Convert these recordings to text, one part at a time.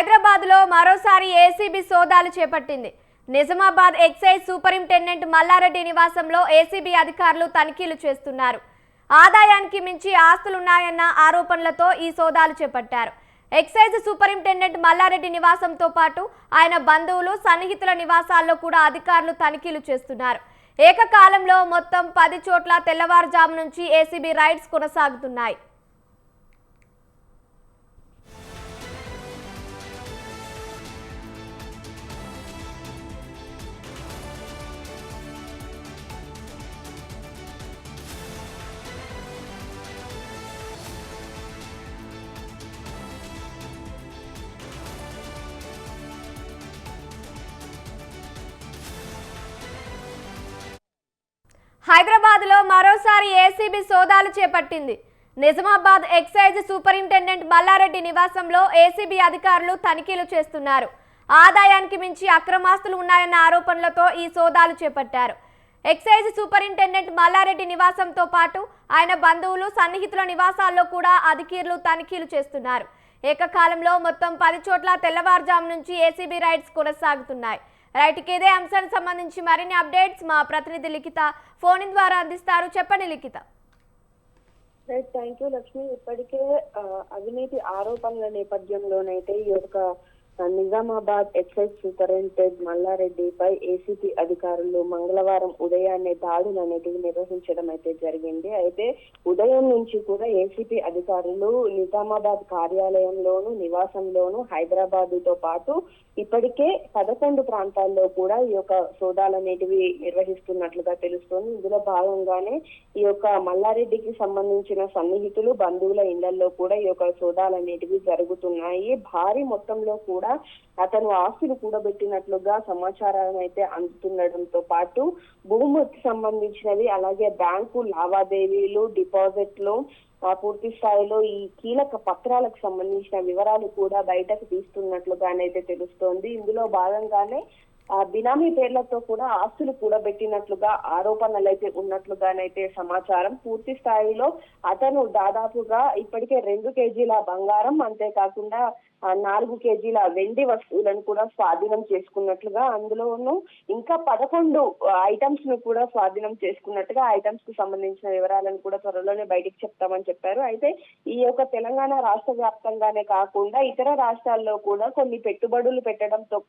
హైదరాబాద్లో మరోసారి ఏసీబీ సోదాలు చేపట్టింది. నిజామాబాద్ ఎక్సైజ్ సూపరింటెండెంట్ మల్లారెడ్డి నివాసంలో ఏసీబీ అధికారులు తనిఖీలు చేస్తున్నారు. ఆదాయానికి మించి ఆస్తులున్నాయన్న ఆరోపణలతో ఈ సోదాలు చేపట్టారు. ఎక్సైజ్ సూపరింటెండెంట్ మల్లారెడ్డి నివాసంతో పాటు ఆయన బంధువులు, సన్నిహితుల నివాసాల్లో కూడా అధికారులు తనిఖీలు చేస్తున్నారు. ఏకకాలంలో మొత్తం 10 చోట్ల తెల్లవారుజాము నుంచి ఏసీబీ రైడ్స్ కొనసాగుతున్నాయి. హైదరాబాద్లో మరోసారి ఏసీబీ సోదాలు చేపట్టింది. నిజామాబాద్ ఎక్సైజ్ సూపరింటెండెంట్ మల్లారెడ్డి నివాసంలో ఏసీబీ అధికారులు తనిఖీలు చేస్తున్నారు. ఆదాయానికి మించి అక్రమాస్తులు ఉన్నాయన్న ఆరోపణలతో ఈ సోదాలు చేపట్టారు. ఎక్సైజ్ సూపరింటెండెంట్ మల్లారెడ్డి నివాసంతో పాటు ఆయన బంధువులు, సన్నిహితుల నివాసాల్లో కూడా అధికారులు తనిఖీలు చేస్తున్నారు. ఏకకాలంలో మొత్తం 10 చోట్ల తెల్లవారుజాము నుంచి ఏసీబీ రైడ్స్ కొనసాగుతున్నాయి. రైట్, ఇదే అంశానికి సంబంధించి మరిన్ని అప్డేట్స్ మా ప్రతినిధి లిఖిత ఫోన్ ద్వారా అందిస్తారు. చెప్పండి Likhitha. Right, thank you Lakshmi. ఇప్పటికే అవినీతి ఆరోపణల నేపథ్యంలోనైతే ఈ యొక్క నిజామాబాద్ ఎక్సైజ్ సూపరింటెండెంట్ మల్లారెడ్డిపై ఏసీపీ అధికారులు మంగళవారం ఉదయాన్నే దాడులు అనేటివి నిర్వహించడం అయితే జరిగింది. అయితే ఉదయం నుంచి కూడా ఏసీపీ అధికారులు నిజామాబాద్ కార్యాలయంలోను, నివాసంలోను, హైదరాబాద్తో పాటు ఇప్పటికే 11 ప్రాంతాల్లో కూడా ఈ యొక్క సోదాలు అనేటివి నిర్వహిస్తున్నట్లుగా తెలుస్తోంది. ఇందులో భాగంగానే ఈ యొక్క మల్లారెడ్డికి సంబంధించిన సన్నిహితులు, బంధువుల ఇళ్లలో కూడా ఈ యొక్క సోదాలు అనేటివి జరుగుతున్నాయి. భారీ మొత్తంలో కూడా అతను ఆస్తులు కూడబెట్టినట్లుగా సమాచారం అయితే అందుతుండడంతో పాటు భూమికి సంబంధించినవి, అలాగే బ్యాంకు లావాదేవీలు, డిపాజిట్లు, పూర్తి స్థాయిలో ఈ కీలక పత్రాలకు సంబంధించిన వివరాలు కూడా బయటకు తీస్తున్నట్లుగానైతే తెలుస్తోంది. ఇందులో భాగంగానే బినామీ పేర్లతో కూడా ఆస్తులు కూడబెట్టినట్లుగా ఆరోపణలు అయితే ఉన్నట్లుగానైతే సమాచారం. పూర్తి స్థాయిలో అతను దాదాపుగా ఇప్పటికే 2 కేజీల బంగారం, అంతేకాకుండా 4 కేజీల వెండి వస్తువులను కూడా స్వాధీనం చేసుకున్నట్లుగా, అందులోనూ ఇంకా 11 ఐటమ్స్ ను కూడా స్వాధీనం చేసుకున్నట్టుగా, ఐటమ్స్ కు సంబంధించిన వివరాలను కూడా త్వరలోనే బయటికి చెప్తామని చెప్పారు. అయితే ఈ యొక్క తెలంగాణ రాష్ట్ర వ్యాప్తంగానే కాకుండా ఇతర రాష్ట్రాల్లో కూడా కొన్ని పెట్టుబడులు పెట్టడంతో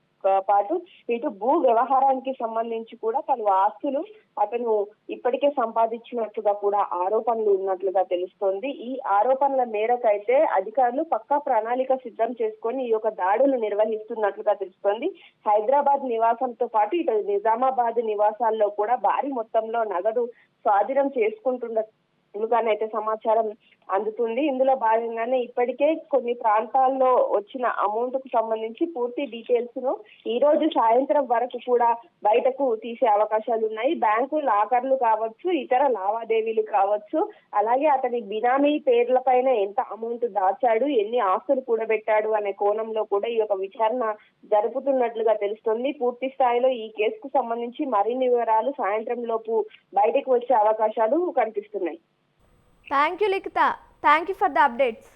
పాటు ఇటు భూ వ్యవహారానికి సంబంధించి కూడా పలు ఆస్తులు అతను ఇప్పటికే సంపాదించినట్లుగా కూడా ఆరోపణలు ఉన్నట్లుగా తెలుస్తోంది. ఈ ఆరోపణల మేరకు అయితే అధికారులు పక్కా ప్రణాళిక సిద్ధం చేసుకొని ఈ యొక్క దాడులు నిర్వహిస్తున్నట్లుగా తెలుస్తోంది. హైదరాబాద్ నివాసంతో పాటు ఇటు నిజామాబాద్ నివాసాల్లో కూడా భారీ మొత్తంలో నగదు స్వాధీనం చేసుకుంటున్నట్లుగానైతే సమాచారం అందుతుంది. ఇందులో భాగంగానే ఇప్పటికే కొన్ని ప్రాంతాల్లో వచ్చిన అమౌంట్ కు సంబంధించి పూర్తి డీటెయిల్స్ ను ఈ రోజు సాయంత్రం వరకు కూడా బయటకు తీసే అవకాశాలు ఉన్నాయి. బ్యాంకు లాకర్లు కావచ్చు, ఇతర లావాదేవీలు కావచ్చు, అలాగే అతని బినామీ పేర్లపైన ఎంత అమౌంట్ దాచాడు, ఎన్ని ఆస్తులు కూడబెట్టాడు అనే కోణంలో కూడా ఈ యొక్క విచారణ జరుపుతున్నట్లుగా తెలుస్తుంది. పూర్తి స్థాయిలో ఈ కేసుకు సంబంధించి మరిన్ని వివరాలు సాయంత్రం లోపు బయటకు వచ్చే అవకాశాలు కనిపిస్తున్నాయి. Thank you Likhita. Thank you for the updates.